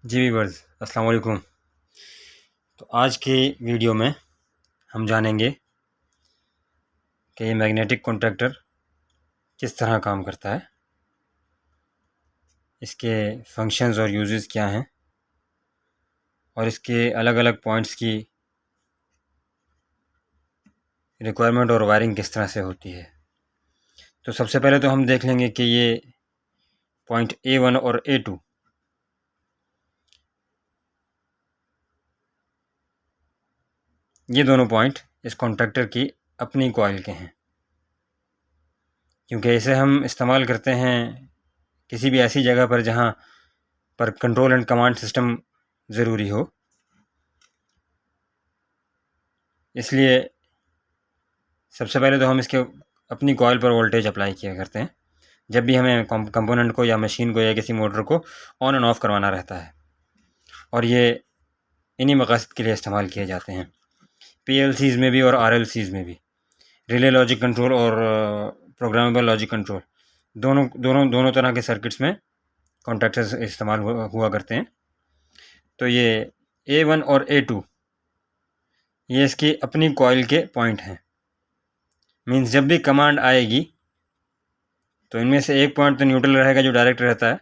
जी viewers, अस्सलाम वालेकुम। तो आज की वीडियो में हम जानेंगे कि ये मैग्नेटिक कॉन्टैक्टर किस तरह काम करता है, इसके फंक्शंस और यूजेस क्या हैं और इसके अलग अलग पॉइंट्स की रिक्वायरमेंट और वायरिंग किस तरह से होती है। तो सबसे पहले तो हम देख लेंगे कि ये पॉइंट A1 और A2 ये दोनों पॉइंट इस कॉन्टैक्टर की अपनी कॉइल के हैं, क्योंकि इसे हम इस्तेमाल करते हैं किसी भी ऐसी जगह पर जहाँ पर कंट्रोल एंड कमांड सिस्टम ज़रूरी हो। इसलिए सबसे पहले तो हम इसके अपनी कॉइल पर वोल्टेज अप्लाई किया करते हैं जब भी हमें कंपोनेंट को या मशीन को या किसी मोटर को ऑन एंड ऑफ़ करवाना रहता है, और ये इन्हीं मकसद के लिए इस्तेमाल किए जाते हैं। PLCs में भी और RLCs में भी रिले लॉजिक कंट्रोल और प्रोग्रामेबल लॉजिक कंट्रोल दोनों तरह के सर्किट्स में कॉन्टैक्टर्स इस्तेमाल हुआ करते हैं। तो ये A1 और A2 ये इसकी अपनी कॉइल के पॉइंट हैं। मीन्स जब भी कमांड आएगी तो इनमें से एक पॉइंट तो न्यूट्रल रहेगा जो डायरेक्ट रहता है,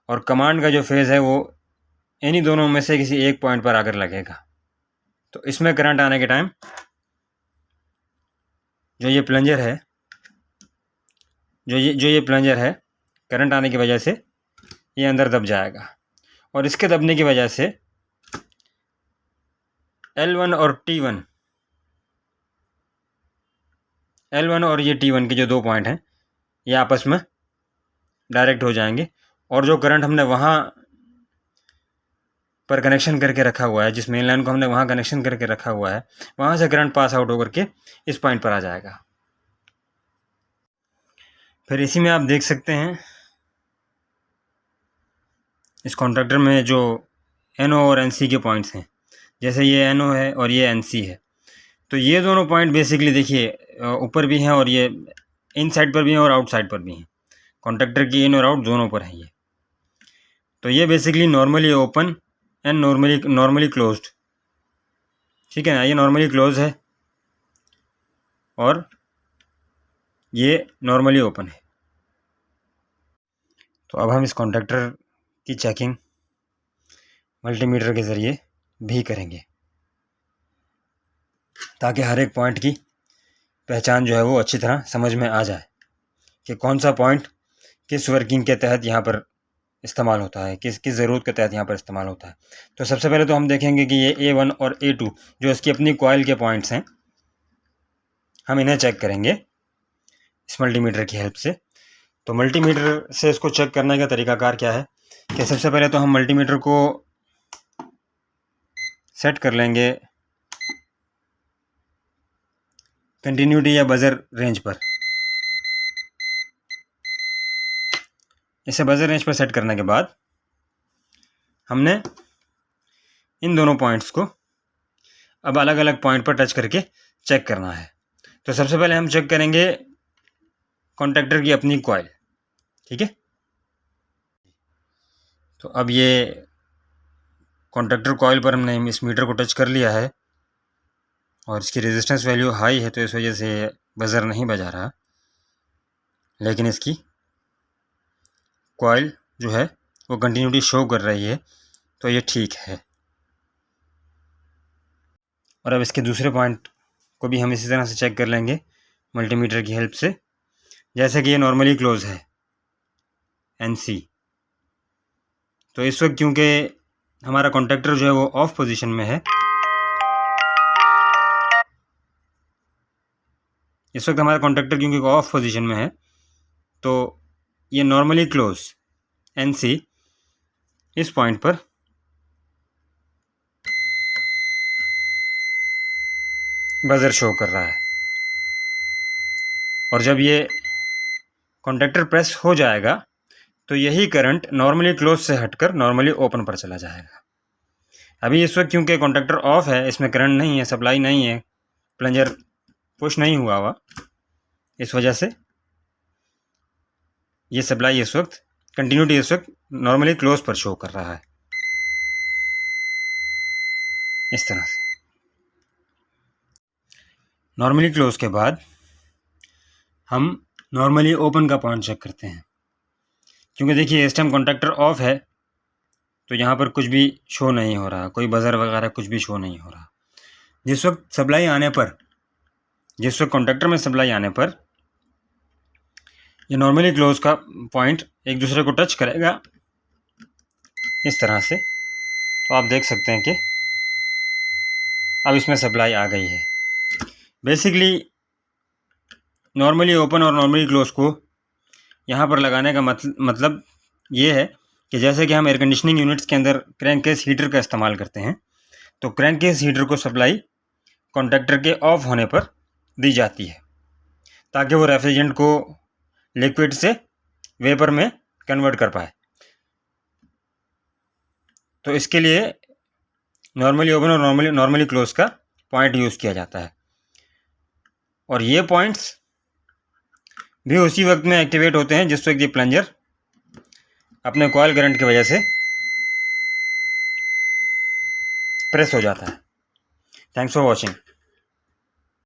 और कमांड का जो फेज़ है वो इन्हीं दोनों में से किसी एक पॉइंट पर आकर लगेगा। तो इसमें करंट आने के टाइम जो ये प्लंजर है करंट आने की वजह से ये अंदर दब जाएगा, और इसके दबने की वजह से L1 और ये T1 के जो दो पॉइंट हैं ये आपस में डायरेक्ट हो जाएंगे, और जो करंट हमने वहाँ पर कनेक्शन करके रखा हुआ है, जिस मेन लाइन को हमने वहाँ कनेक्शन करके रखा हुआ है, वहाँ से करंट पास आउट होकर के इस पॉइंट पर आ जाएगा। फिर इसी में आप देख सकते हैं इस कॉन्ट्रैक्टर में जो NO और NC के पॉइंट्स हैं, जैसे ये NO है और ये NC है, तो ये दोनों पॉइंट बेसिकली देखिए ऊपर भी हैं और ये इन साइड पर भी हैं और आउट साइड पर भी हैं। कॉन्ट्रैक्टर की इन और आउट दोनों पर है ये। तो ये basically normally open and normally closed, ठीक है ना। ये नॉर्मली क्लोज है और ये नॉर्मली ओपन है। तो अब हम इस कॉन्टैक्टर की चेकिंग मल्टीमीटर के ज़रिए भी करेंगे, ताकि हर एक पॉइंट की पहचान जो है वो अच्छी तरह समझ में आ जाए कि कौन सा पॉइंट किस वर्किंग के तहत यहाँ पर इस्तेमाल होता है, किस ज़रूरत के तहत यहाँ पर इस्तेमाल होता है। तो सबसे पहले तो हम देखेंगे कि ये A1 और A2 जो इसकी अपनी कॉइल के पॉइंट्स हैं, हम इन्हें चेक करेंगे इस मल्टीमीटर की हेल्प से। तो मल्टीमीटर से इसको चेक करने का तरीकाकार क्या है कि सबसे पहले तो हम मल्टीमीटर को सेट कर लेंगे कंटिन्यूटी या बजर रेंज पर। इसे बजर रेंज पर सेट करने के बाद हमने इन दोनों पॉइंट्स को अब अलग अलग पॉइंट पर टच करके चेक करना है। तो सबसे पहले हम चेक करेंगे कॉन्टैक्टर की अपनी कॉइल, ठीक है। तो अब ये कॉन्टैक्टर कॉइल पर हमने इस मीटर को टच कर लिया है और इसकी रेजिस्टेंस वैल्यू हाई है, तो इस वजह से बजर नहीं बजा रहा, लेकिन इसकी कॉइल जो है वो कंटिन्यूटी शो कर रही है, तो ये ठीक है। और अब इसके दूसरे पॉइंट को भी हम इसी तरह से चेक कर लेंगे मल्टीमीटर की हेल्प से। जैसे कि ये नॉर्मली क्लोज है NC, तो इस वक्त क्योंकि हमारा कॉन्टैक्टर जो है वो ऑफ पोजीशन में है, इस वक्त हमारा कॉन्टैक्टर क्योंकि ऑफ पोजीशन में है, तो ये नॉर्मली क्लोज NC इस पॉइंट पर बजर शो कर रहा है, और जब ये कॉन्टैक्टर प्रेस हो जाएगा तो यही करंट नॉर्मली क्लोज से हटकर नॉर्मली ओपन पर चला जाएगा। अभी इस वक्त क्योंकि कॉन्टैक्टर ऑफ है, इसमें करंट नहीं है, सप्लाई नहीं है, प्लंजर पुश नहीं हुआ, इस वजह से ये सप्लाई इस वक्त कंटिन्यूटी इस वक्त नॉर्मली क्लोज पर शो कर रहा है। इस तरह से। नॉर्मली क्लोज के बाद हम नॉर्मली ओपन का पॉइंट चेक करते हैं, क्योंकि देखिए इस टाइम कॉन्टैक्टर ऑफ है तो यहाँ पर कुछ भी शो नहीं हो रहा, कोई बज़र वगैरह कुछ भी शो नहीं हो रहा। जिस वक्त सप्लाई आने पर, जिस वक्त कॉन्टैक्टर में सप्लाई आने पर ये नॉर्मली क्लोज का पॉइंट एक दूसरे को टच करेगा इस तरह से, तो आप देख सकते हैं कि अब इसमें सप्लाई आ गई है। बेसिकली नॉर्मली ओपन और नॉर्मली क्लोज को यहाँ पर लगाने का मतलब ये है कि जैसे कि हम एयर कंडीशनिंग यूनिट्स के अंदर क्रैंककेस हीटर का इस्तेमाल करते हैं, तो क्रैंककेस हीटर को सप्लाई कॉन्टैक्टर के ऑफ होने पर दी जाती है ताकि वो रेफ्रिजरेंट को लिक्विड से वेपर में कन्वर्ट कर पाए। तो इसके लिए नॉर्मली ओपन और नॉर्मली क्लोज का पॉइंट यूज़ किया जाता है, और ये पॉइंट्स भी उसी वक्त में एक्टिवेट होते हैं जिस वक्त ये प्लंजर अपने कॉइल करंट की वजह से प्रेस हो जाता है। Thanks for watching.